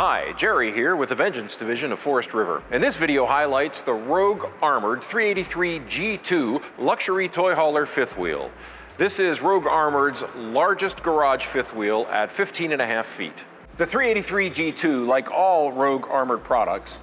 Hi, Jerry here with the Vengeance Division of Forest River. And this video highlights the Rogue Armored 383 G2 luxury toy hauler fifth wheel. This is Rogue Armored's largest garage fifth wheel at 15.5 feet. The 383 G2, like all Rogue Armored products,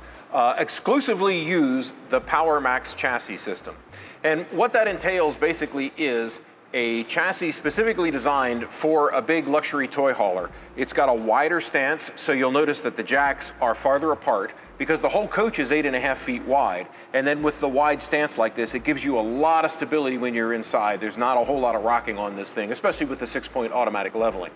exclusively use the PowerMax chassis system. And what that entails basically is a chassis specifically designed for a big luxury toy hauler. It's got a wider stance, so you'll notice that the jacks are farther apart because the whole coach is 8.5 feet wide. And then with the wide stance like this, it gives you a lot of stability when you're inside. There's not a whole lot of rocking on this thing, especially with the 6-point automatic leveling.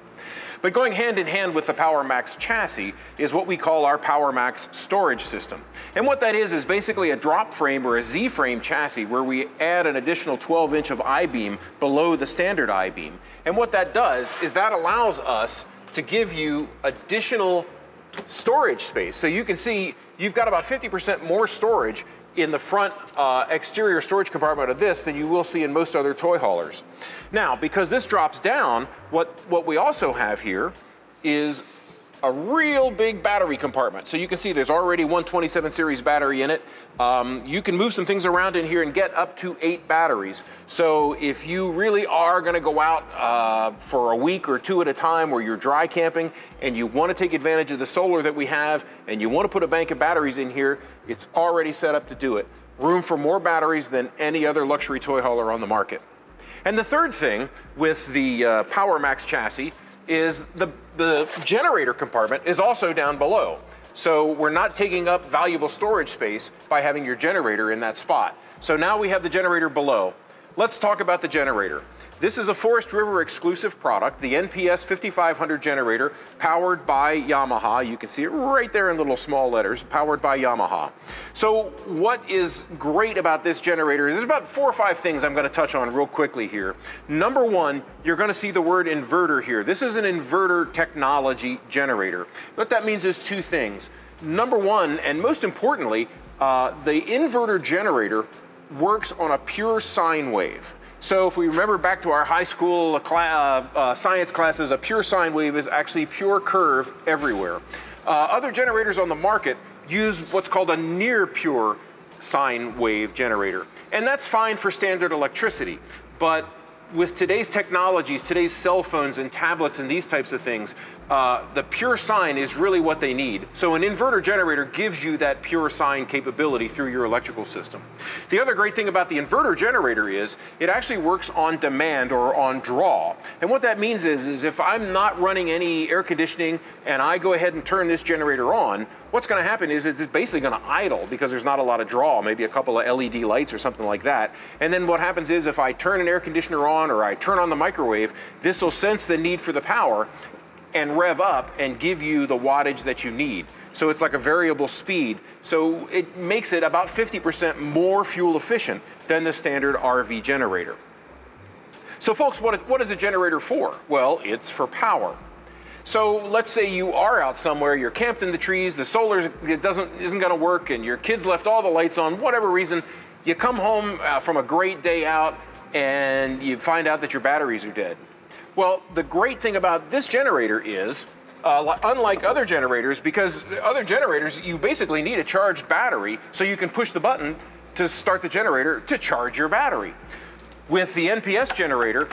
But going hand in hand with the PowerMax chassis is what we call our PowerMax storage system. And what that is basically a drop frame or a Z-frame chassis where we add an additional 12-inch of I-beam below the standard I-beam. And what that does is that allows us to give you additional storage space. So you can see you've got about 50% more storage in the front exterior storage compartment of this than you will see in most other toy haulers. Now, because this drops down, what we also have here is a real big battery compartment. So you can see there's already one 27 series battery in it. You can move some things around in here and get up to 8 batteries. So if you really are gonna go out for a week or 2 at a time where you're dry camping and you wanna take advantage of the solar that we have and you wanna put a bank of batteries in here, it's already set up to do it. Room for more batteries than any other luxury toy hauler on the market. And the third thing with the PowerMax chassis is the generator compartment is also down below. So we're not taking up valuable storage space by having your generator in that spot. So now we have the generator below. Let's talk about the generator. This is a Forest River exclusive product, the NPS 5500 generator, powered by Yamaha. You can see it right there in little small letters, powered by Yamaha. So what is great about this generator, there's about 4 or 5 things I'm gonna touch on real quickly here. Number one, you're gonna see the word inverter here. This is an inverter technology generator. What that means is 2 things. Number one, and most importantly, the inverter generator works on a pure sine wave. So if we remember back to our high school science classes, a pure sine wave is actually pure curve everywhere. Other generators on the market use what's called a near pure sine wave generator. And that's fine for standard electricity. But with today's technologies, today's cell phones and tablets and these types of things, the pure sine is really what they need. So an inverter generator gives you that pure sine capability through your electrical system. The other great thing about the inverter generator is it actually works on demand or on draw. And what that means is if I'm not running any air conditioning and I go ahead and turn this generator on, what's gonna happen is it's basically gonna idle because there's not a lot of draw, maybe a couple of LED lights or something like that. And then what happens is if I turn an air conditioner on or I turn on the microwave, this will sense the need for the power and rev up and give you the wattage that you need. So it's like a variable speed. So it makes it about 50% more fuel efficient than the standard RV generator. So folks, what is a generator for? Well, it's for power. So let's say you are out somewhere, you're camped in the trees, the solar isn't gonna work and your kids left all the lights on, whatever reason, you come home from a great day out and you find out that your batteries are dead. Well, the great thing about this generator is, unlike other generators, because other generators, you basically need a charged battery so you can push the button to start the generator to charge your battery. With the NPS generator,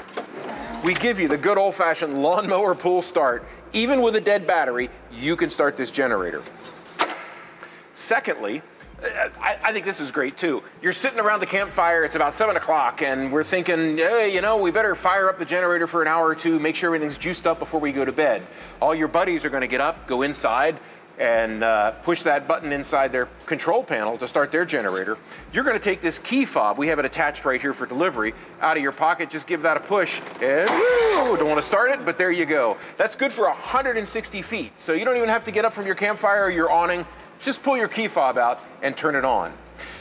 we give you the good old-fashioned lawnmower pull start. Even with a dead battery, you can start this generator. Secondly, I think this is great too. You're sitting around the campfire, it's about 7 o'clock, and we're thinking, hey, you know, we better fire up the generator for an hour or 2, make sure everything's juiced up before we go to bed. All your buddies are gonna get up, go inside, and push that button inside their control panel to start their generator. You're gonna take this key fob, we have it attached right here for delivery, out of your pocket, just give that a push, and woo, don't wanna start it, but there you go. That's good for 160 feet, so you don't even have to get up from your campfire or your awning. Just pull your key fob out and turn it on.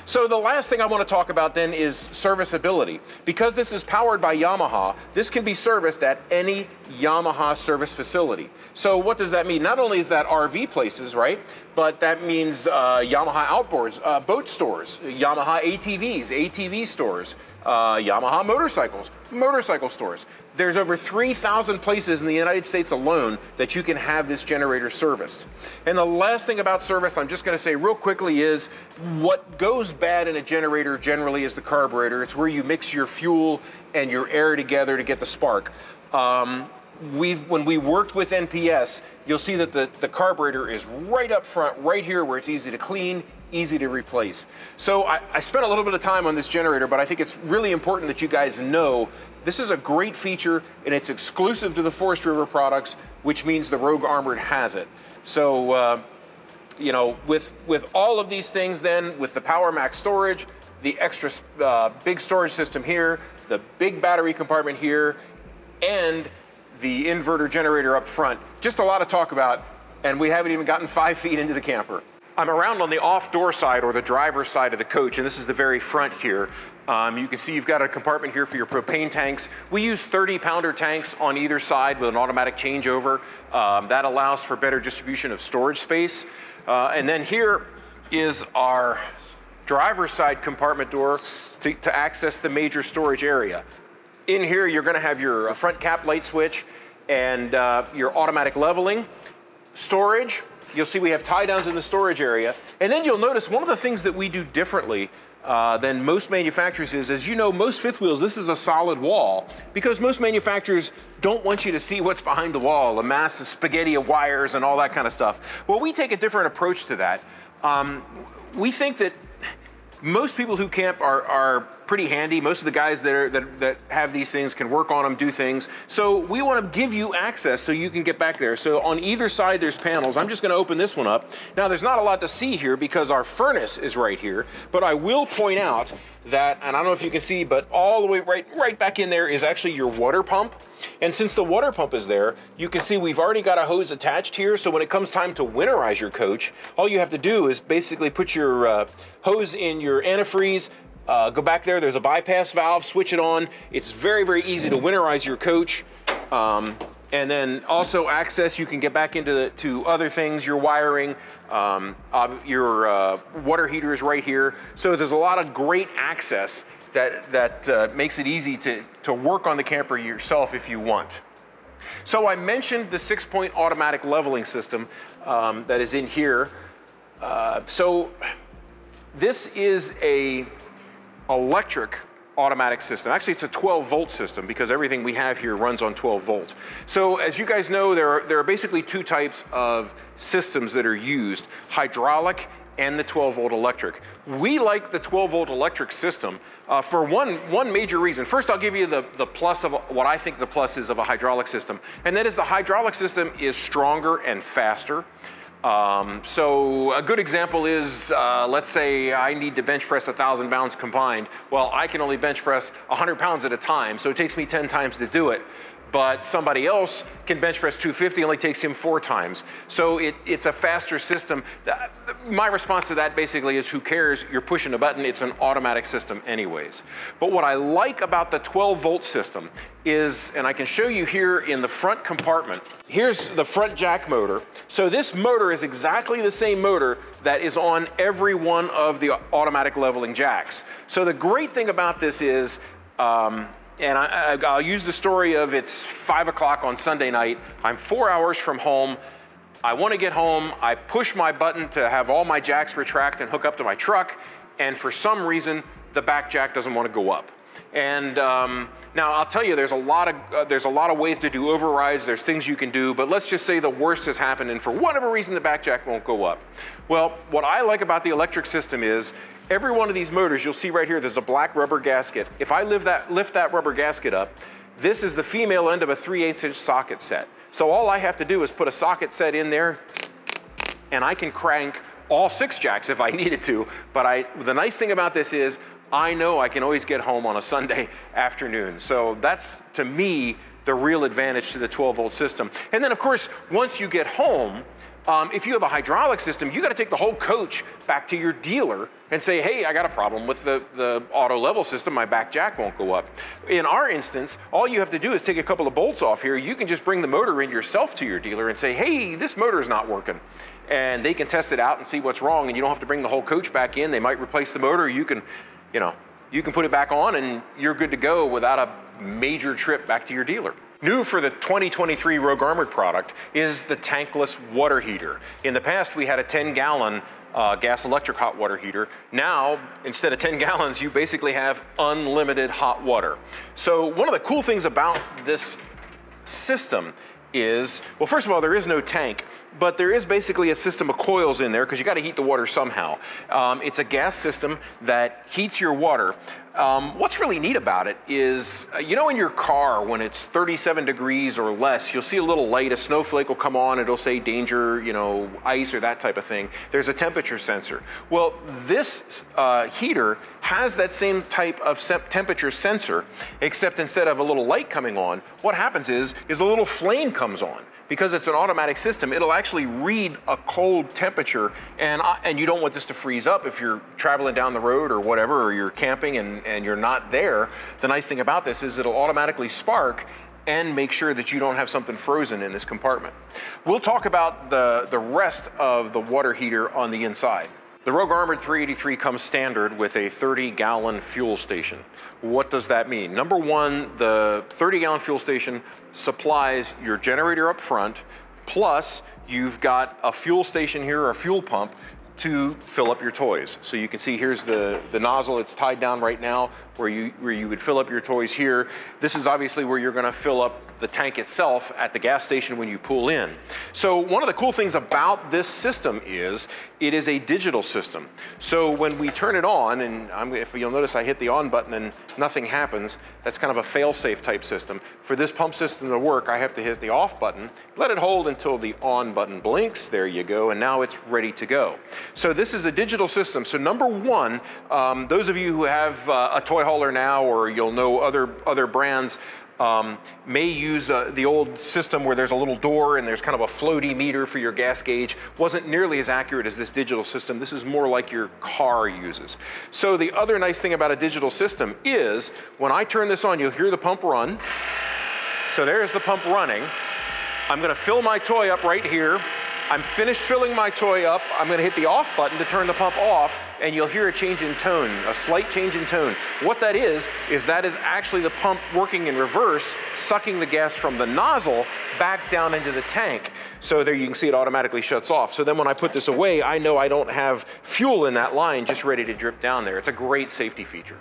So the last thing I want to talk about then is serviceability. Because this is powered by Yamaha, this can be serviced at any Yamaha service facility. So what does that mean? Not only is that RV places, right? But that means Yamaha outboards, boat stores, Yamaha ATVs, ATV stores, Yamaha motorcycle stores. There's over 3,000 places in the United States alone that you can have this generator serviced. And the last thing about service I'm just going to say real quickly is what goes bad in a generator generally is the carburetor. It's where you mix your fuel and your air together to get the spark. When we worked with NPS, you'll see that the carburetor is right up front, right here where it's easy to clean, easy to replace. So I spent a little bit of time on this generator, but I think it's really important that you guys know this is a great feature and it's exclusive to the Forest River products, which means the Rogue Armored has it. So, you know, with all of these things then, with the PowerMax storage, the extra big storage system here, the big battery compartment here, and the inverter generator up front, just a lot to talk about, and we haven't even gotten 5 feet into the camper. I'm around on the off-door side, or the driver's side of the coach, and this is the very front here. You can see you've got a compartment here for your propane tanks. We use 30-pounder tanks on either side with an automatic changeover. That allows for better distribution of storage space. And then here is our driver's side compartment door to access the major storage area. In here, you're going to have your front cap light switch and your automatic leveling, storage. You'll see we have tie downs in the storage area. And then you'll notice one of the things that we do differently than most manufacturers is, as you know, most fifth wheels, this is a solid wall because most manufacturers don't want you to see what's behind the wall, a mass of spaghetti of wires and all that kind of stuff. Well, we take a different approach to that. We think that most people who camp are pretty handy. Most of the guys that have these things can work on them, do things. So we want to give you access so you can get back there. So on either side there's panels. I'm just going to open this one up. Now there's not a lot to see here because our furnace is right here, but I will point out that, and I don't know if you can see, but all the way right back in there is actually your water pump. And since the water pump is there, you can see we've already got a hose attached here. So when it comes time to winterize your coach, all you have to do is basically put your hose in your antifreeze, go back there, there's a bypass valve, switch it on. It's very, very easy to winterize your coach. And then also access, you can get back into to other things, your wiring, your water heater is right here. So there's a lot of great access that makes it easy to work on the camper yourself if you want. So I mentioned the 6-point automatic leveling system that is in here. So this is a electric automatic system. Actually, it's a 12-volt system because everything we have here runs on 12 volt. So as you guys know, there are basically 2 types of systems that are used, hydraulic and the 12-volt electric. We like the 12-volt electric system for one major reason. First, I'll give you the plus of what I think the plus is of a hydraulic system, and that is the hydraulic system is stronger and faster. So a good example is, let's say I need to bench press 1,000 pounds combined. Well, I can only bench press 100 pounds at a time, so it takes me 10 times to do it. But somebody else can bench press 250, only takes him 4 times. So it's a faster system. My response to that basically is, who cares? You're pushing a button, it's an automatic system anyways. But what I like about the 12-volt system is, and I can show you here in the front compartment, here's the front jack motor. So this motor is exactly the same motor that is on every one of the automatic leveling jacks. So the great thing about this is, and I'll use the story of, it's 5 o'clock on Sunday night. I'm 4 hours from home. I want to get home. I push my button to have all my jacks retract and hook up to my truck. And for some reason, the back jack doesn't want to go up. And now I'll tell you, there's a lot of ways to do overrides. There's things you can do, but let's just say the worst has happened and for whatever reason the back jack won't go up. Well, what I like about the electric system is every one of these motors, you'll see right here, there's a black rubber gasket. If I lift that rubber gasket up, this is the female end of a 3/8" socket set. So all I have to do is put a socket set in there and I can crank all 6 jacks if I needed to. But the nice thing about this is I know I can always get home on a Sunday afternoon. So that's, to me, the real advantage to the 12-volt system. And then, of course, once you get home, if you have a hydraulic system, you got to take the whole coach back to your dealer and say, hey, I got a problem with the auto level system. My back jack won't go up. In our instance, all you have to do is take a couple of bolts off here. You can just bring the motor in yourself to your dealer and say, hey, this motor is not working. And they can test it out and see what's wrong. And you don't have to bring the whole coach back in. They might replace the motor. You can, you know, you can put it back on and you're good to go without a major trip back to your dealer. New for the 2023 Rogue Armored product is the tankless water heater. In the past, we had a 10-gallon gas electric hot water heater. Now, instead of 10 gallons, you basically have unlimited hot water. So one of the cool things about this system is, well, first of all, there is no tank, but there is basically a system of coils in there because you got to heat the water somehow. It's a gas system that heats your water. What's really neat about it is, you know, in your car when it's 37 degrees or less, you'll see a little light, a snowflake will come on, it'll say danger, you know, ice or that type of thing. There's a temperature sensor. Well, this heater has that same type of temperature sensor, except instead of a little light coming on, what happens is a little flame comes on. Because it's an automatic system, it'll actually read a cold temperature, and you don't want this to freeze up if you're traveling down the road or whatever, or you're camping and you're not there. The nice thing about this is it'll automatically spark and make sure that you don't have something frozen in this compartment. We'll talk about the rest of the water heater on the inside. The Rogue Armored 383 comes standard with a 30-gallon fuel station. What does that mean? Number one, the 30-gallon fuel station supplies your generator up front, plus you've got a fuel station here, or a fuel pump, to fill up your toys. So you can see here's the nozzle. It's tied down right now where you would fill up your toys here. This is obviously where you're gonna fill up the tank itself at the gas station when you pull in. So one of the cool things about this system is it is a digital system. So when we turn it on, and if you'll notice I hit the on button and nothing happens, that's kind of a fail-safe type system. For this pump system to work, I have to hit the off button, let it hold until the on button blinks, there you go, and now it's ready to go. So this is a digital system. So number one, those of you who have a toy hauler now, or you'll know other brands, may use the old system where there's a little door and there's kind of a floaty meter for your gas gauge. Wasn't nearly as accurate as this digital system. This is more like your car uses. So the other nice thing about a digital system is when I turn this on, you'll hear the pump run. So there's the pump running. I'm gonna fill my toy up right here. I'm finished filling my toy up. I'm gonna hit the off button to turn the pump off, and you'll hear a change in tone, a slight change in tone. What that is actually the pump working in reverse, sucking the gas from the nozzle back down into the tank. So there you can see it automatically shuts off. So then when I put this away, I know I don't have fuel in that line just ready to drip down there. It's a great safety feature.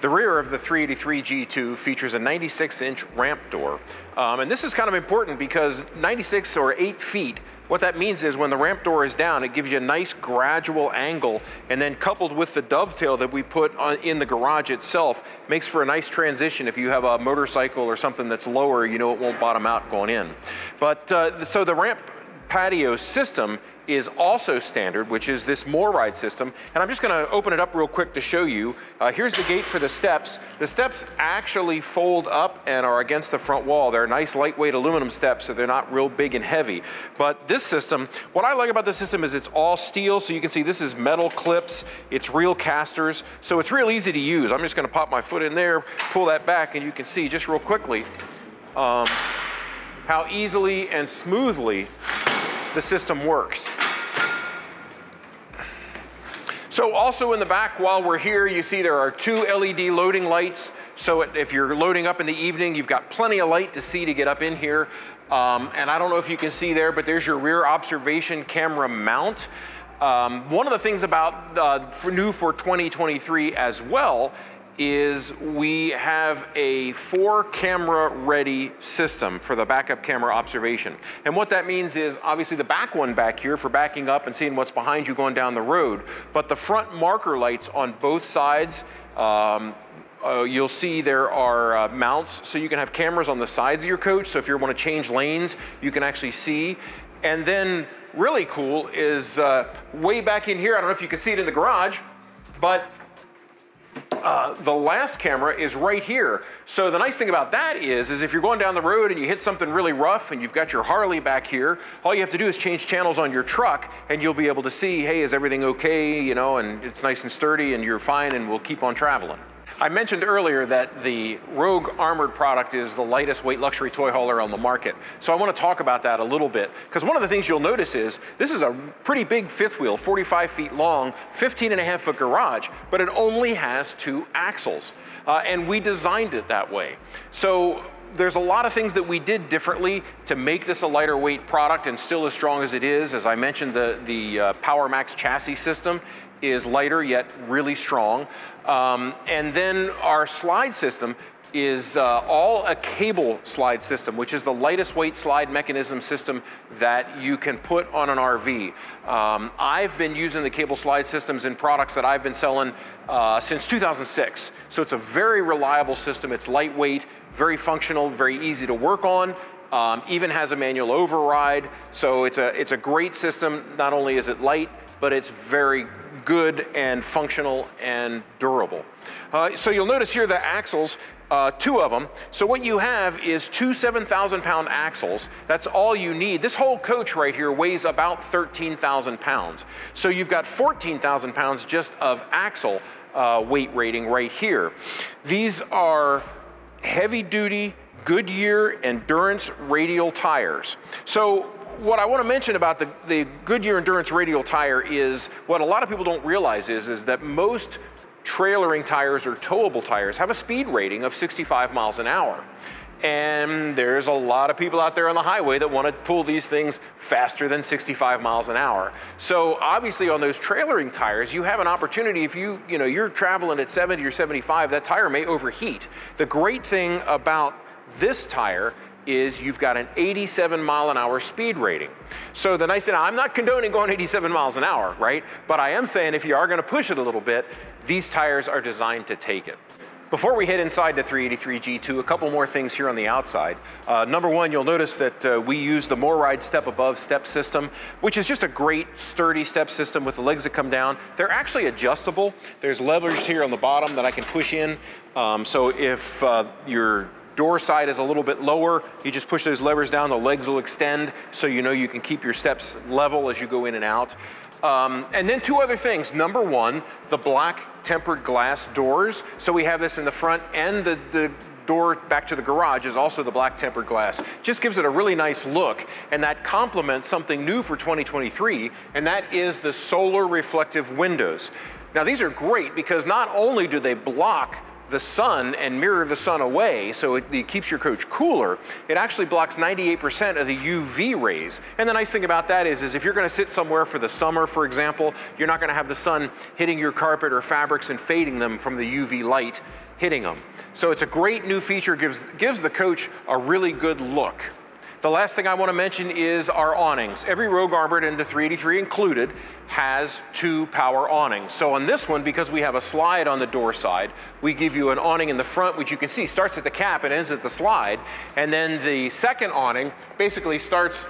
The rear of the 383 G2 features a 96-inch ramp door. And this is kind of important because 96 or 8 feet, what that means is when the ramp door is down, it gives you a nice gradual angle, and then coupled with the dovetail that we put in the garage itself, makes for a nice transition. If you have a motorcycle or something that's lower, you know it won't bottom out going in. But so the ramp patio system is also standard, which is this MORryde system. And I'm just gonna open it up real quick to show you. Here's the gate for the steps. The steps actually fold up and are against the front wall. They're nice lightweight aluminum steps, so they're not real big and heavy. But this system, what I like about this system is it's all steel, so you can see this is metal clips, it's real casters, so it's real easy to use. I'm just gonna pop my foot in there, pull that back, and you can see just real quickly how easily and smoothly the system works. So also in the back, while we're here, you see there are 2 LED loading lights. So if you're loading up in the evening, you've got plenty of light to see to get up in here. And I don't know if you can see there, but there's your rear observation camera mount. One of the things about new for 2023 as well is we have a 4-camera ready system for the backup camera observation. And what that means is obviously the back one back here for backing up and seeing what's behind you going down the road, but the front marker lights on both sides, you'll see there are mounts, so you can have cameras on the sides of your coach, so if you want to change lanes, you can actually see. And then really cool is way back in here, I don't know if you can see it in the garage, but the last camera is right here. So the nice thing about that is if you're going down the road and you hit something really rough and you've got your Harley back here, all you have to do is change channels on your truck and you'll be able to see, hey, is everything okay, you know, and it's nice and sturdy and you're fine and we'll keep on traveling. I mentioned earlier that the Rogue Armored product is the lightest weight luxury toy hauler on the market. So I want to talk about that a little bit, because one of the things you'll notice is this is a pretty big fifth wheel, 45 feet long, 15.5-foot garage, but it only has 2 axles. And we designed it that way. So there's a lot of things that we did differently to make this a lighter weight product and still as strong as it is. As I mentioned, the Power Max chassis system is lighter yet really strong. And then our slide system is all a cable slide system, which is the lightest weight slide mechanism system that you can put on an RV. I've been using the cable slide systems in products that I've been selling since 2006. So it's a very reliable system. It's lightweight, very functional, very easy to work on. Even has a manual override. So it's a great system. Not only is it light, but it's very good and functional and durable. So you'll notice here the axles, 2 of them. So what you have is 2 7,000-pound axles. That's all you need. This whole coach right here weighs about 13,000 pounds. So you've got 14,000 pounds just of axle weight rating right here. These are heavy-duty Goodyear Endurance radial tires. So what I want to mention about the Goodyear Endurance radial tire is what a lot of people don't realize is that most trailering tires or towable tires have a speed rating of 65 miles an hour. And there's a lot of people out there on the highway that want to pull these things faster than 65 miles an hour. So obviously on those trailering tires, you have an opportunity if you're traveling at 70 or 75, that tire may overheat. The great thing about this tire is you've got an 87 mile an hour speed rating. So the nice thing, I'm not condoning going 87 miles an hour, right? But I am saying if you are gonna push it a little bit, these tires are designed to take it. Before we head inside the 383 G2, a couple more things here on the outside. Number one, you'll notice that we use the MORryde Step Above step system, which is just a great sturdy step system with the legs that come down. They're actually adjustable. There's levers here on the bottom that I can push in. So if your door side is a little bit lower, you just push those levers down, the legs will extend, so you know you can keep your steps level as you go in and out. And then 2 other things. Number one, the black tempered glass doors. So we have this in the front, and the door back to the garage is also the black tempered glass. Just gives it a really nice look, and that complements something new for 2023, and that is the solar reflective windows. Now these are great because not only do they block the sun and mirror the sun away, so it keeps your coach cooler, it actually blocks 98% of the UV rays. And the nice thing about that is if you're gonna sit somewhere for the summer, for example, you're not gonna have the sun hitting your carpet or fabrics and fading them from the UV light hitting them. So it's a great new feature, gives the coach a really good look. The last thing I want to mention is our awnings. Every Rogue Armored, and the 383 included, has 2 power awnings. So on this one, because we have a slide on the door side, we give you an awning in the front, which you can see starts at the cap and ends at the slide. And then the second awning basically starts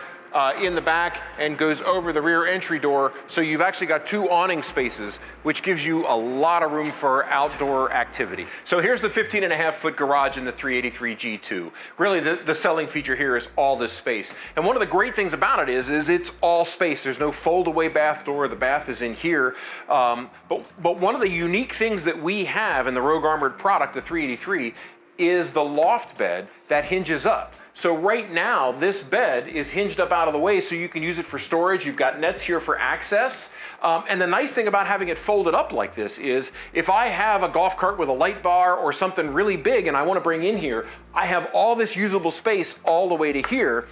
in the back and goes over the rear entry door. So you've actually got 2 awning spaces, which gives you a lot of room for outdoor activity. So here's the 15.5-foot garage in the 383 G2. Really the selling feature here is all this space. And one of the great things about it is it's all space. There's no fold-away bath door. The bath is in here. But one of the unique things that we have in the Rogue Armored product, the 383, is the loft bed that hinges up. So right now, this bed is hinged up out of the way so you can use it for storage. You've got nets here for access. And the nice thing about having it folded up like this is if I have a golf cart with a light bar or something really big and I want to bring in here, I have all this usable space all the way to here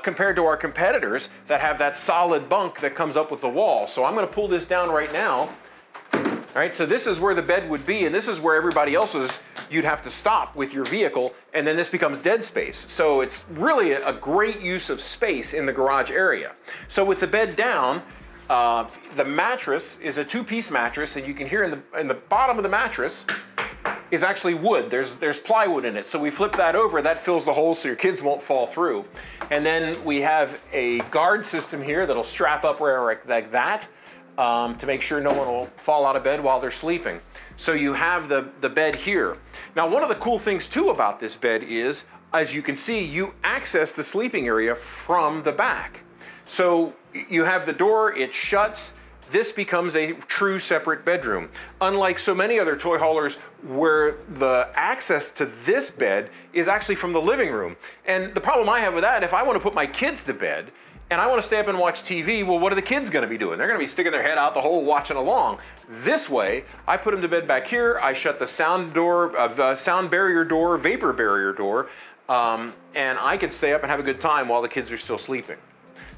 compared to our competitors that have that solid bunk that comes up with the wall. So I'm going to pull this down right now. All right, so this is where the bed would be, and this is where everybody else's you'd have to stop with your vehicle, and then this becomes dead space. So it's really a great use of space in the garage area. So with the bed down, the mattress is a 2-piece mattress, and you can hear in the bottom of the mattress is actually wood. There's plywood in it. So we flip that over, that fills the hole so your kids won't fall through. And then we have a guard system here that'll strap up like that. To make sure no one will fall out of bed while they're sleeping. So you have the bed here. Now, one of the cool things too about this bed is, as you can see, you access the sleeping area from the back. So you have the door, it shuts. this becomes a true separate bedroom. Unlike so many other toy haulers where the access to this bed is actually from the living room. And the problem I have with that, if I want to put my kids to bed and I want to stay up and watch TV, well, what are the kids going to be doing? They're going to be sticking their head out the hole watching along. This way, I put them to bed back here, I shut the sound barrier door, vapor barrier door, and I can stay up and have a good time while the kids are still sleeping.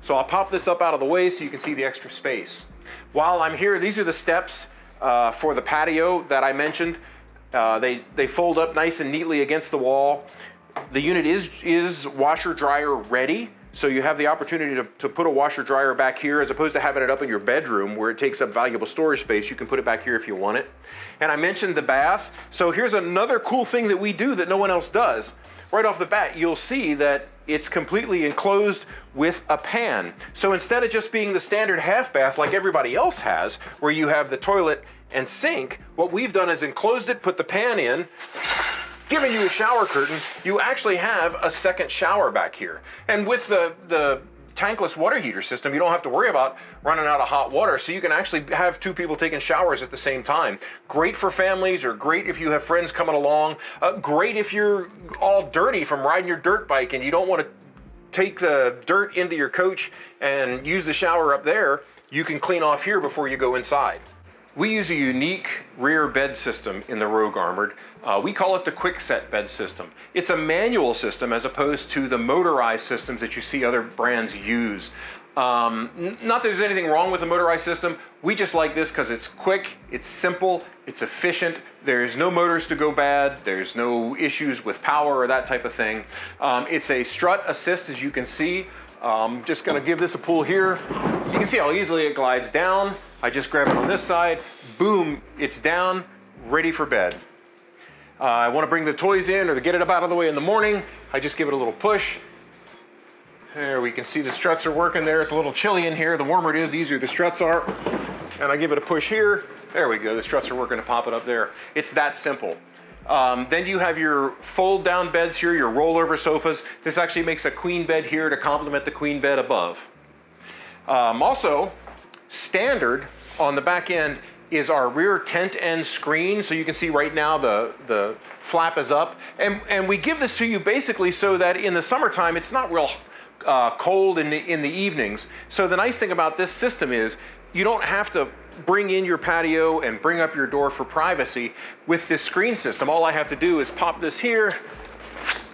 So I'll pop this up out of the way so you can see the extra space. While I'm here, these are the steps for the patio that I mentioned. They fold up nice and neatly against the wall. The unit is washer dryer ready. So you have the opportunity to put a washer dryer back here as opposed to having it up in your bedroom where it takes up valuable storage space. You can put it back here if you want it. And I mentioned the bath. So here's another cool thing that we do that no one else does. Right off the bat, you'll see that it's completely enclosed with a pan. So instead of just being the standard half bath like everybody else has, where you have the toilet and sink, what we've done is enclosed it, put the pan in, giving you a shower curtain. You actually have a second shower back here. And with the tankless water heater system, you don't have to worry about running out of hot water, so you can actually have two people taking showers at the same time. Great for families, or great if you have friends coming along. Great if you're all dirty from riding your dirt bike and you don't want to take the dirt into your coach and use the shower up there. You can clean off here before you go inside. We use a unique rear bed system in the Rogue Armored. We call it the Quickset bed system. It's a manual system as opposed to the motorized systems that you see other brands use. Not that there's anything wrong with the motorized system. We just like this because it's quick, it's simple, it's efficient. There's no motors to go bad. There's no issues with power or that type of thing. It's a strut assist, as you can see. I'm just gonna give this a pull here. You can see how easily it glides down. I just grab it on this side, boom, it's down, ready for bed. I wanna bring the toys in or to get it up out of the way in the morning, I just give it a little push. There, we can see the struts are working there. It's a little chilly in here. The warmer it is, the easier the struts are. And I give it a push here. There we go, the struts are working to pop it up there. It's that simple. Then you have your fold down beds here, your rollover sofas. This actually makes a queen bed here to complement the queen bed above. Also, standard on the back end is our rear tent end screen. So you can see right now the flap is up. And we give this to you basically so that in the summertime, it's not real cold in the evenings. So the nice thing about this system is you don't have to bring in your patio and bring up your door for privacy. With this screen system, all I have to do is pop this here,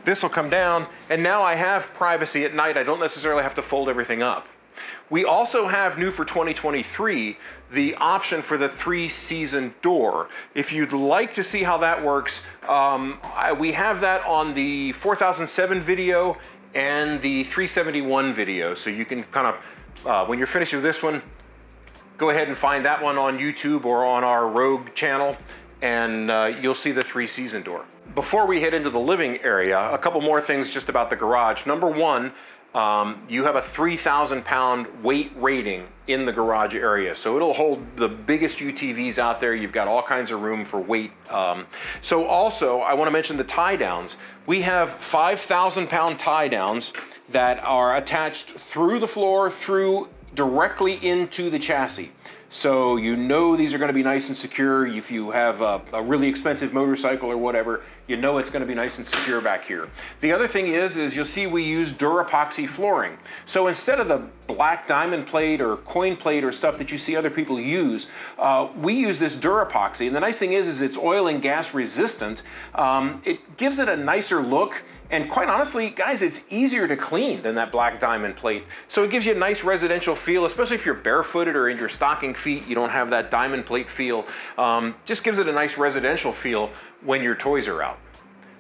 this will come down, and now I have privacy at night. I don't necessarily have to fold everything up. We also have, new for 2023, the option for the 3-season door. If you'd like to see how that works, we have that on the 4007 video and the 371 video. So you can kind of, when you're finished with this one, go ahead and find that one on YouTube or on our Rogue channel, and you'll see the 3-season door. Before we head into the living area, a couple more things just about the garage. Number one, you have a 3,000 pound weight rating in the garage area. So it'll hold the biggest UTVs out there. You've got all kinds of room for weight. So also, I want to mention the tie downs. We have 5,000 pound tie downs that are attached through the floor, directly into the chassis. So you know these are going to be nice and secure. If you have a really expensive motorcycle or whatever, you know it's going to be nice and secure back here. The other thing is you'll see we use Durapoxy flooring. So instead of the black diamond plate or coin plate or stuff that you see other people use, we use this Durapoxy. And the nice thing is it's oil and gas resistant. It gives it a nicer look. And quite honestly, guys, it's easier to clean than that black diamond plate. So it gives you a nice residential feel, especially if you're barefooted or in your stocking feet, you don't have that diamond plate feel. Just gives it a nice residential feel when your toys are out.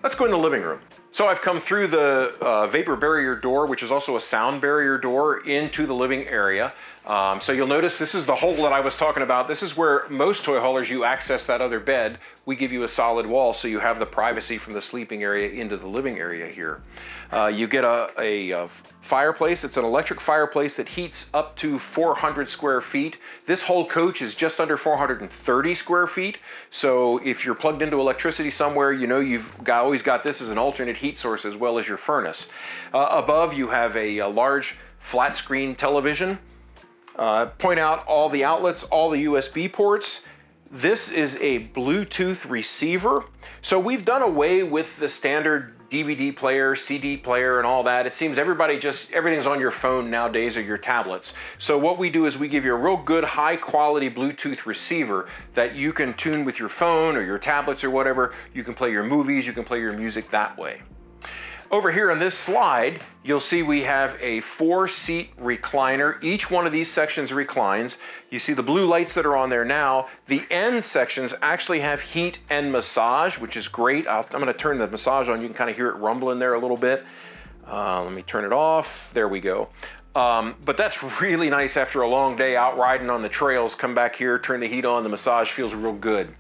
Let's go in the living room. So I've come through the vapor barrier door, which is also a sound barrier door, into the living area. So you'll notice this is the hole that I was talking about. This is where most toy haulers, you access that other bed. We give you a solid wall so you have the privacy from the sleeping area into the living area here. You get a fireplace. It's an electric fireplace that heats up to 400 square feet. This whole coach is just under 430 square feet. So if you're plugged into electricity somewhere, you know you've always got this as an alternate heat source as well as your furnace. Above you have a large flat screen television. Point out all the outlets, all the USB ports. This is a Bluetooth receiver. So we've done away with the standard DVD player, CD player, and all that. It seems everything's on your phone nowadays or your tablets. So what we do is we give you a real good, high quality Bluetooth receiver that you can tune with your phone or your tablets or whatever. You can play your movies, you can play your music that way. Over here on this slide, you'll see we have a 4-seat recliner. Each one of these sections reclines. You see the blue lights that are on there now. The end sections actually have heat and massage, which is great. I'm gonna turn the massage on. You can kind of hear it rumble in there a little bit. Let me turn it off. There we go. But that's really nice after a long day out riding on the trails. Come back here, turn the heat on, the massage feels real good.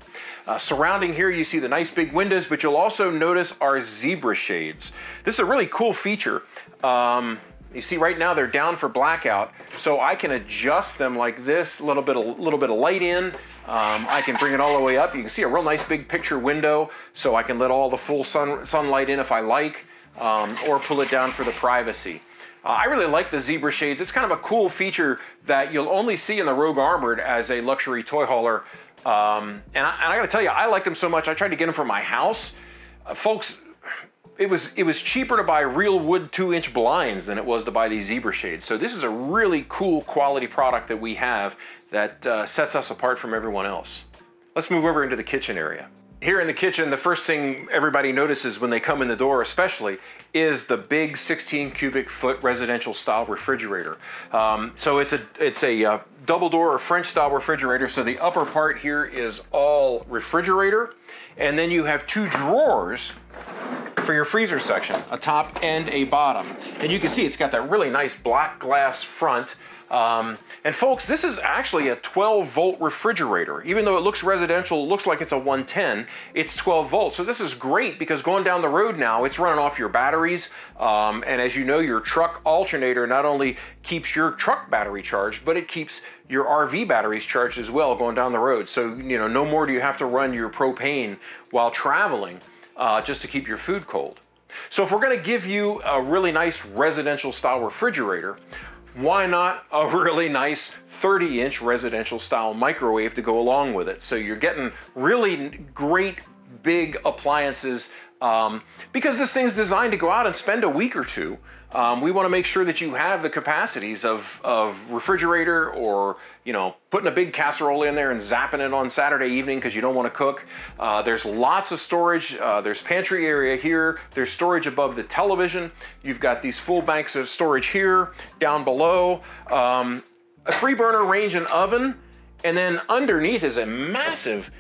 Surrounding here, you see the nice big windows, but you'll also notice our zebra shades. This is a really cool feature. You see right now they're down for blackout, so I can adjust them like this, a little bit of light in. I can bring it all the way up. You can see a real nice big picture window, so I can let all the full sunlight in if I like, or pull it down for the privacy. I really like the zebra shades. It's kind of a cool feature that you'll only see in the Rogue Armored as a luxury toy hauler. And I gotta tell you, I liked them so much, I tried to get them for my house. Folks, it was cheaper to buy real wood 2-inch blinds than it was to buy these zebra shades. So this is a really cool quality product that we have that sets us apart from everyone else. Let's move over into the kitchen area. Here in the kitchen, the first thing everybody notices when they come in the door especially is the big 16 cubic foot residential style refrigerator. So it's a double door or French style refrigerator. So the upper part here is all refrigerator. And then you have 2 drawers for your freezer section, a top and a bottom. And you can see it's got that really nice black glass front. And folks, this is actually a 12-volt refrigerator. Even though it looks residential, it looks like it's a 110, it's 12 volts. So this is great because going down the road now, it's running off your batteries. And as you know, your truck alternator not only keeps your truck battery charged, but it keeps your RV batteries charged as well going down the road. So, you know, no more do you have to run your propane while traveling just to keep your food cold. So if we're gonna give you a really nice residential style refrigerator, why not a really nice 30-inch residential style microwave to go along with it? So you're getting really great big appliances because this thing's designed to go out and spend a week or two. We want to make sure that you have the capacities of refrigerator, or, you know, putting a big casserole in there and zapping it on Saturday evening because you don't want to cook. There's lots of storage. There's pantry area here. There's storage above the television. You've got these full banks of storage here, down below. A 3-burner range and oven. And then underneath is a massive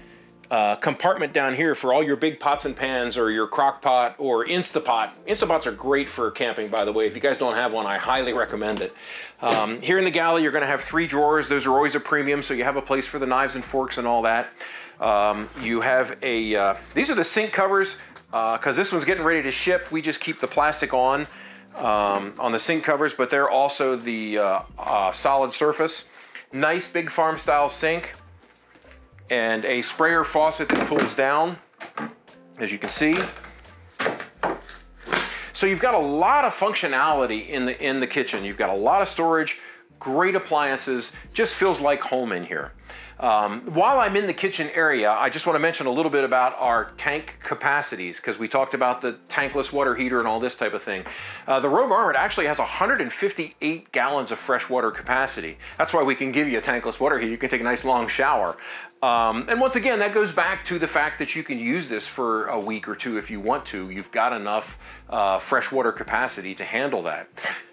compartment down here for all your big pots and pans, or your crock pot or Instapot. Instapots are great for camping, by the way. If you guys don't have one, I highly recommend it. Here in the galley, you're gonna have 3 drawers. Those are always a premium, so you have a place for the knives and forks and all that. You have a, these are the sink covers, because this one's getting ready to ship. We just keep the plastic on the sink covers, but they're also the solid surface. Nice big farm style sink. And a sprayer faucet that pulls down, as you can see. So you've got a lot of functionality in the kitchen. You've got a lot of storage, great appliances, just feels like home in here. While I'm in the kitchen area, I just want to mention a little bit about our tank capacities, because we talked about the tankless water heater and all this type of thing. The Rogue Armored actually has 158 gallons of fresh water capacity. That's why we can give you a tankless water heater. You can take a nice long shower. And once again, that goes back to the fact that you can use this for a week or two if you want to. You've got enough freshwater capacity to handle that.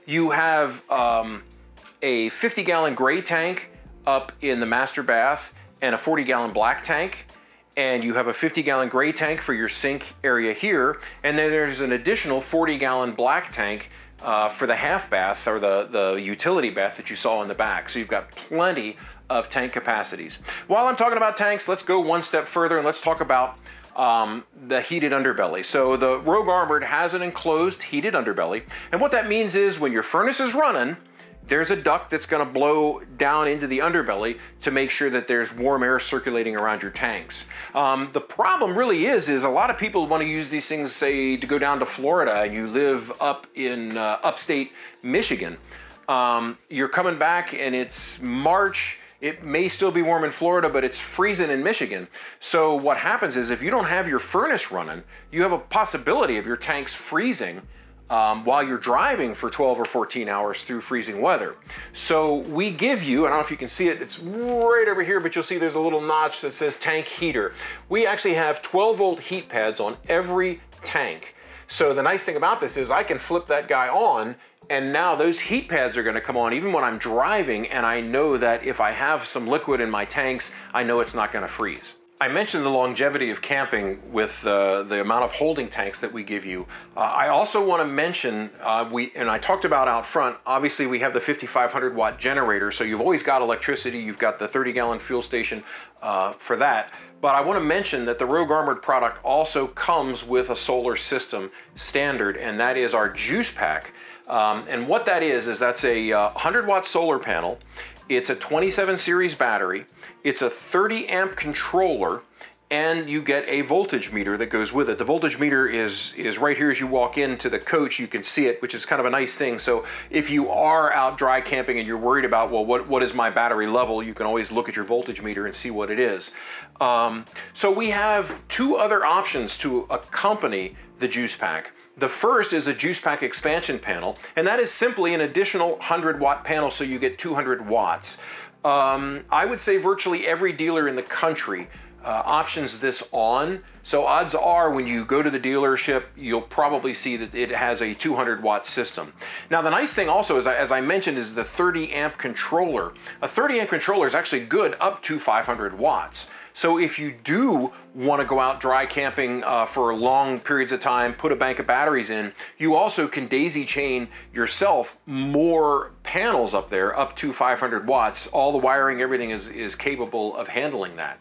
You have a 50-gallon gray tank up in the master bath and a 40-gallon black tank. And you have a 50-gallon gray tank for your sink area here. And then there's an additional 40-gallon black tank for the half bath, or the utility bath that you saw in the back. So you've got plenty of tank capacities. While I'm talking about tanks, let's go one step further and let's talk about the heated underbelly. So the Rogue Armored has an enclosed heated underbelly. And what that means is when your furnace is running, there's a duct that's going to blow down into the underbelly to make sure that there's warm air circulating around your tanks. The problem really is a lot of people want to use these things, say, to go down to Florida and you live up in upstate Michigan. You're coming back and it's March. It may still be warm in Florida, but it's freezing in Michigan. So what happens is if you don't have your furnace running, you have a possibility of your tanks freezing while you're driving for 12 or 14 hours through freezing weather. So we give you, I don't know if you can see it, it's right over here, but you'll see there's a little notch that says tank heater. We actually have 12-volt heat pads on every tank. So the nice thing about this is I can flip that guy on, and now those heat pads are gonna come on even when I'm driving, and I know that if I have some liquid in my tanks, I know it's not gonna freeze. I mentioned the longevity of camping with the amount of holding tanks that we give you. I also want to mention, and I talked about out front, obviously we have the 5,500 watt generator, so you've always got electricity, you've got the 30-gallon fuel station for that. But I want to mention that the Rogue Armored product also comes with a solar system standard, and that is our Juice Pack. And what that is that's a 100 watt solar panel. It's a 27 series battery, it's a 30 amp controller, and you get a voltage meter that goes with it. The voltage meter is right here as you walk into the coach. You can see it, which is kind of a nice thing. So if you are out dry camping and you're worried about, well, what is my battery level, you can always look at your voltage meter and see what it is. So we have two other options to accompany the Juice Pack. The first is a Juice Pack expansion panel, and that is simply an additional 100 watt panel, so you get 200 watts. I would say virtually every dealer in the country options this on. So odds are when you go to the dealership, you'll probably see that it has a 200 watt system. Now the nice thing also is, as I mentioned, is the 30 amp controller. A 30 amp controller is actually good up to 500 watts. So if you do want to go out dry camping for long periods of time, put a bank of batteries in, you also can daisy chain yourself more panels up there, up to 500 watts. All the wiring, everything is capable of handling that.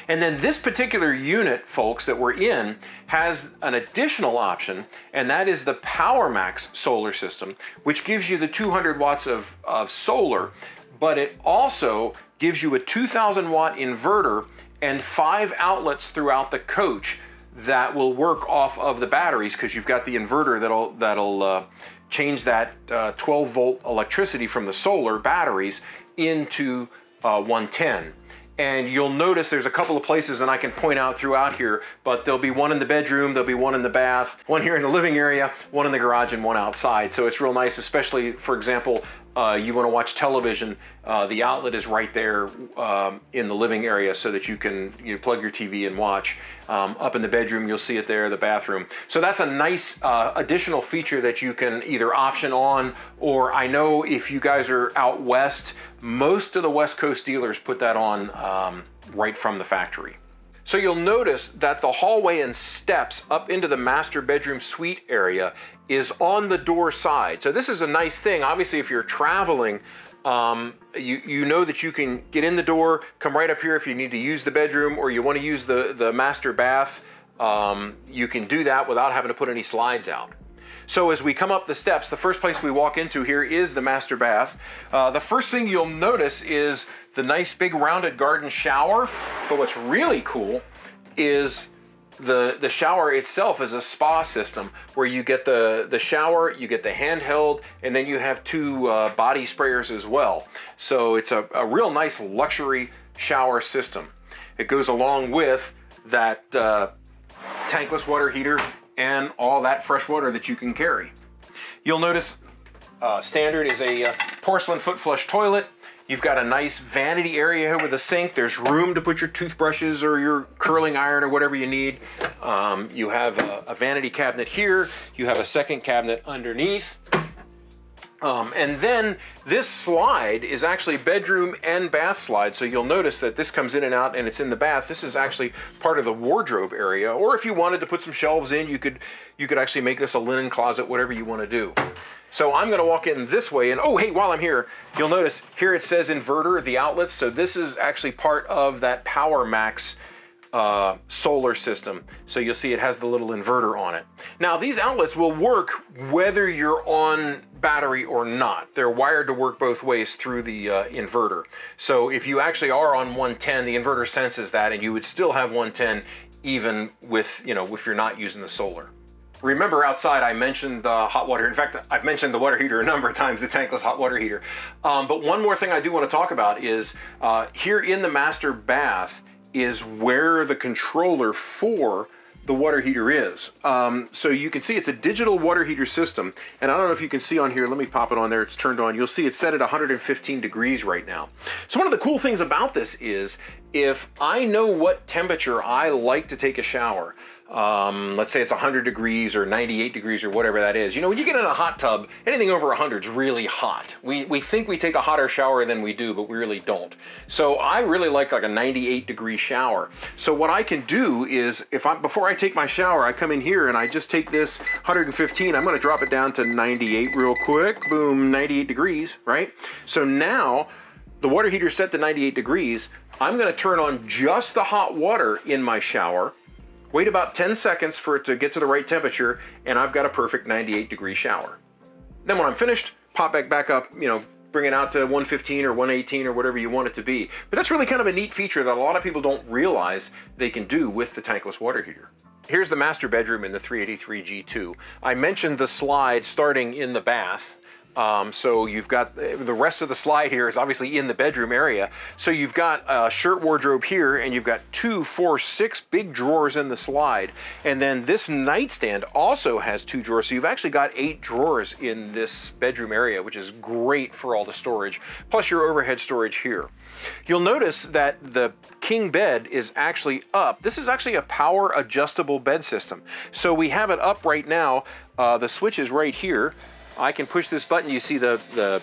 And then this particular unit, folks, that we're in has an additional option, and that is the PowerMax solar system, which gives you the 200 watts of solar, but it also gives you a 2,000 watt inverter and 5 outlets throughout the coach that will work off of the batteries, because you've got the inverter that'll change that 12 volt electricity from the solar batteries into 110. And you'll notice there's a couple of places, and I can point out throughout here, but there'll be one in the bedroom, there'll be one in the bath, one here in the living area, one in the garage, and one outside. So it's real nice, especially, for example, you want to watch television, the outlet is right there in the living area so that you can plug your TV and watch. Up in the bedroom, you'll see it there, the bathroom. So that's a nice additional feature that you can either option on, or I know if you guys are out west, most of the West Coast dealers put that on right from the factory. So you'll notice that the hallway and steps up into the master bedroom suite area is on the door side. So this is a nice thing. Obviously, if you're traveling, you know that you can get in the door, come right up here if you need to use the bedroom, or you want to use the master bath. You can do that without having to put any slides out. So as we come up the steps, the first place we walk into here is the master bath. The first thing you'll notice is the nice big rounded garden shower. But what's really cool is the shower itself is a spa system where you get the shower, you get the handheld, and then you have 2 body sprayers as well. So it's a real nice luxury shower system. It goes along with that tankless water heater and all that fresh water that you can carry. You'll notice standard is a porcelain foot flush toilet. You've got a nice vanity area here with a sink. There's room to put your toothbrushes or your curling iron or whatever you need. You have a vanity cabinet here. You have a second cabinet underneath. And then this slide is actually bedroom and bath slide. So you'll notice that this comes in and out and it's in the bath. This is actually part of the wardrobe area. Or if you wanted to put some shelves in, you could actually make this a linen closet, whatever you want to do. So I'm going to walk in this way, and oh, hey, while I'm here, you'll notice here it says inverter, the outlets. So this is actually part of that PowerMax solar system. So you'll see it has the little inverter on it. Now these outlets will work whether you're on battery or not. They're wired to work both ways through the inverter. So if you actually are on 110, the inverter senses that, and you would still have 110 even with, if you're not using the solar. Remember outside I mentioned the hot water. In fact, I've mentioned the water heater a number of times, the tankless hot water heater. But one more thing I do want to talk about is here in the master bath is where the controller for the water heater is. So you can see it's a digital water heater system, and I don't know if you can see on here, let me pop it on there, it's turned on. You'll see it's set at 115 degrees right now. So one of the cool things about this is if I know what temperature I like to take a shower, let's say it's 100 degrees or 98 degrees or whatever that is. You know, when you get in a hot tub, anything over 100 is really hot. We think we take a hotter shower than we do, but we really don't. So I really like a 98 degree shower. So what I can do is, before I take my shower, I come in here and I just take this 115, I'm gonna drop it down to 98 real quick. Boom, 98 degrees, right? So now, the water heater is set to 98 degrees. I'm gonna turn on just the hot water in my shower, wait about 10 seconds for it to get to the right temperature, and I've got a perfect 98 degree shower. Then when I'm finished, pop back up, you know, bring it out to 115 or 118 or whatever you want it to be. But that's really kind of a neat feature that a lot of people don't realize they can do with the tankless water heater. Here's the master bedroom in the 383 G2. I mentioned the slide starting in the bath. So you've got the rest of the slide here is obviously in the bedroom area. So you've got a shirt wardrobe here, and you've got 2, 4, 6 big drawers in the slide. And then this nightstand also has 2 drawers. So you've actually got 8 drawers in this bedroom area, which is great for all the storage, plus your overhead storage here. You'll notice that the king bed is actually up. This is actually a power adjustable bed system. So we have it up right now. The switch is right here. I can push this button, you see the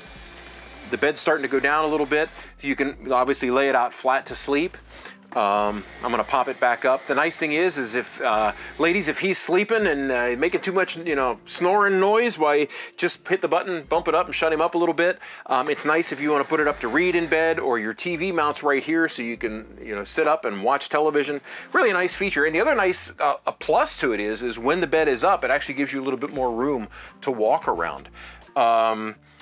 bed's starting to go down a little bit. You can obviously lay it out flat to sleep. I'm gonna pop it back up. The nice thing is if, ladies, if he's sleeping and making too much, you know, snoring noise, why just hit the button, bump it up and shut him up a little bit. It's nice if you wanna put it up to read in bed, or your TV mounts right here so you can, you know, sit up and watch television. Really a nice feature. And the other nice a plus to it is when the bed is up, it actually gives you a little bit more room to walk around.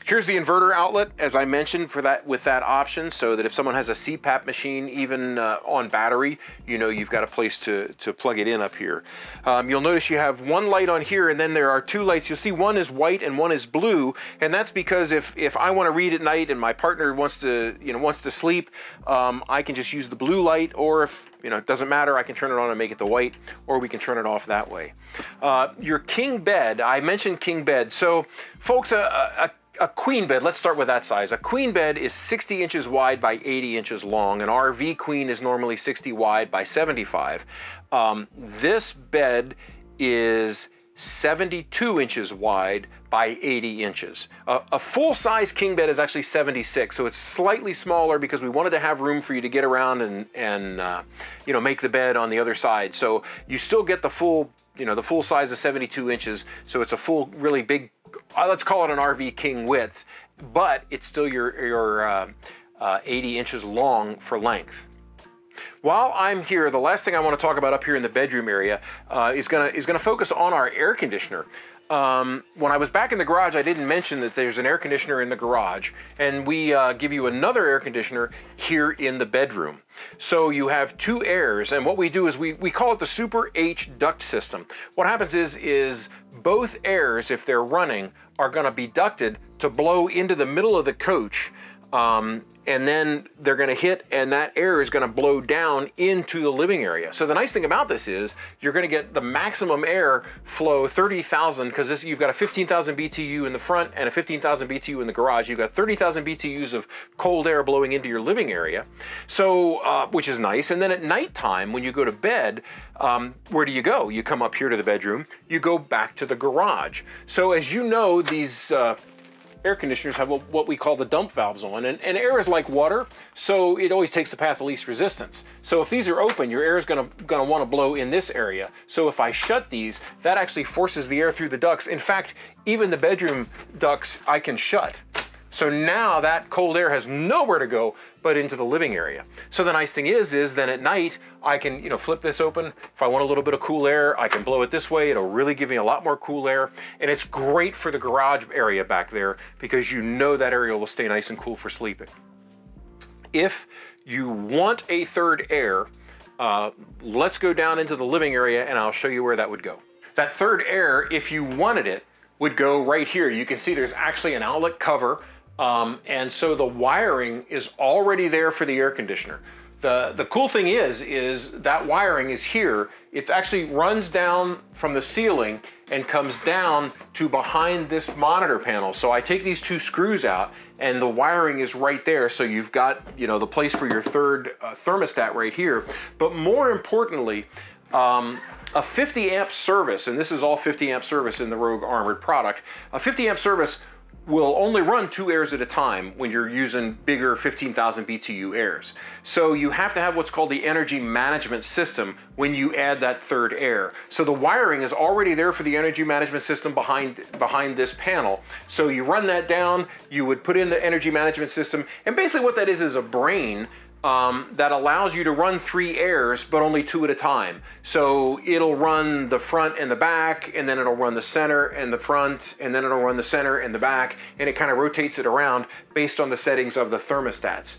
Here's the inverter outlet, as I mentioned, for that with that option, so that if someone has a CPAP machine, even on battery, you know you've got a place to plug it in up here. You'll notice you have 1 light on here, and then there are 2 lights. You'll see one is white and one is blue, and that's because if I want to read at night and my partner wants to sleep, I can just use the blue light, or if it doesn't matter, I can turn it on and make it the white, or we can turn it off that way. Your king bed, I mentioned king bed. So folks, a queen bed, let's start with that size. A queen bed is 60 inches wide by 80 inches long. An RV queen is normally 60 wide by 75. This bed is 72 inches wide by 80 inches. A full-size king bed is actually 76, so it's slightly smaller because we wanted to have room for you to get around and make the bed on the other side. So you still get the full, the full size of 72 inches, so it's a full, really big, let's call it an RV king width, but it's still your 80 inches long for length. While I'm here, the last thing I want to talk about up here in the bedroom area is gonna focus on our air conditioner. When I was back in the garage, I didn't mention that there's an air conditioner in the garage, and we give you another air conditioner here in the bedroom. So you have 2 airs, and what we do is we call it the Super H duct system. What happens is both airs, if they're running, are gonna be ducted to blow into the middle of the coach, and then they're gonna hit, and that air is gonna blow down into the living area. So the nice thing about this is you're gonna get the maximum air flow, 30,000, because you've got a 15,000 BTU in the front and a 15,000 BTU in the garage. You've got 30,000 BTUs of cold air blowing into your living area, so which is nice. And then at nighttime, when you go to bed, where do you go? You come up here to the bedroom, you go back to the garage. So as you know, these air conditioners have what we call the dump valves on, and air is like water, so it always takes the path of least resistance. So if these are open, your air is gonna want to blow in this area. So if I shut these, that actually forces the air through the ducts. In fact, even the bedroom ducts I can shut. So now that cold air has nowhere to go but into the living area. So the nice thing is then at night, I can flip this open. If I want a little bit of cool air, I can blow it this way. It'll really give me a lot more cool air. And it's great for the garage area back there because that area will stay nice and cool for sleeping. If you want a third air, let's go down into the living area and I'll show you where that would go. That third air, if you wanted it, would go right here. You can see there's actually an outlet cover, and so the wiring is already there for the air conditioner. The cool thing is that wiring is here. It actually runs down from the ceiling and comes down to behind this monitor panel. So I take these two screws out and the wiring is right there. So you've got, you know, the place for your third thermostat right here. But more importantly, a 50 amp service, and this is all 50 amp service in the Rogue Armored product, a 50 amp service will only run 2 airs at a time when you're using bigger 15,000 BTU airs. So you have to have what's called the energy management system when you add that third air. So the wiring is already there for the energy management system behind this panel. So you run that down, you would put in the energy management system, and basically what that is a brain that allows you to run 3 airs, but only 2 at a time. So it'll run the front and the back, and then it'll run the center and the front, and then it'll run the center and the back, and it kind of rotates it around based on the settings of the thermostats.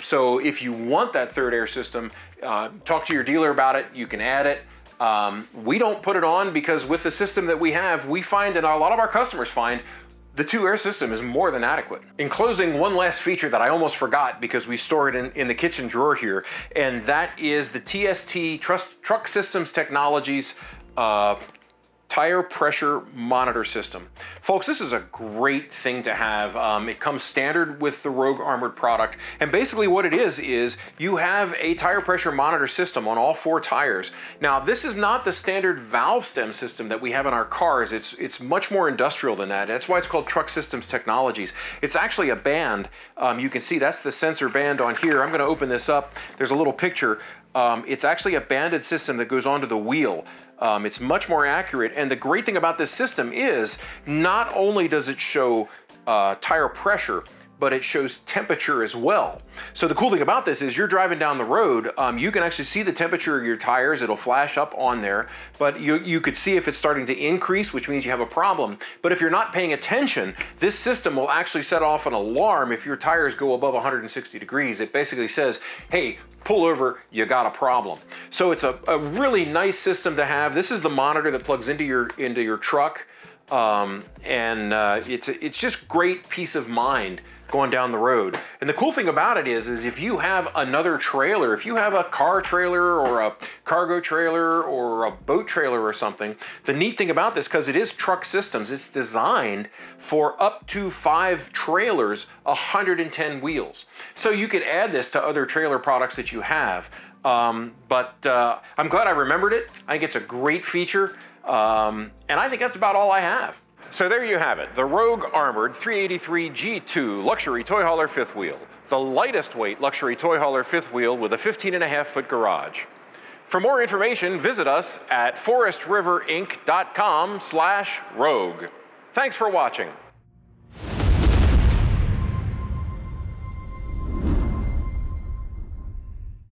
So if you want that third air system, talk to your dealer about it. You can add it. We don't put it on because with the system that we have, we find, and a lot of our customers find, the 2 air system is more than adequate. In closing, one last feature that I almost forgot because we store it in the kitchen drawer here, and that is the TST Truck Systems Technologies tire pressure monitor system. Folks, this is a great thing to have. It comes standard with the Rogue Armored product, and basically what it is you have a tire pressure monitor system on all 4 tires. Now, this is not the standard valve stem system that we have in our cars. It's much more industrial than that. That's why it's called Truck Systems Technologies. It's actually a band. You can see that's the sensor band on here. I'm gonna open this up. There's a little picture. It's actually a banded system that goes onto the wheel. It's much more accurate, and the great thing about this system is not only does it show tire pressure, but it shows temperature as well. So the cool thing about this is you're driving down the road, you can actually see the temperature of your tires. It'll flash up on there, but you could see if it's starting to increase, which means you have a problem. But if you're not paying attention, this system will actually set off an alarm if your tires go above 160 degrees. It basically says, hey, pull over, you got a problem. So it's a really nice system to have. This is the monitor that plugs into your truck, and it's just great peace of mind going down the road. And the cool thing about it is if you have another trailer, if you have a car trailer or a cargo trailer or a boat trailer or something, the neat thing about this, because it is Truck Systems, it's designed for up to 5 trailers, 110 wheels. So you could add this to other trailer products that you have. But I'm glad I remembered it. I think it's a great feature. And I think that's about all I have. So there you have it, the Rogue Armored 383 G2 luxury toy hauler fifth wheel, the lightest weight luxury toy hauler fifth wheel with a 15.5-foot garage. For more information, visit us at forestriverinc.com/rogue. Thanks for watching.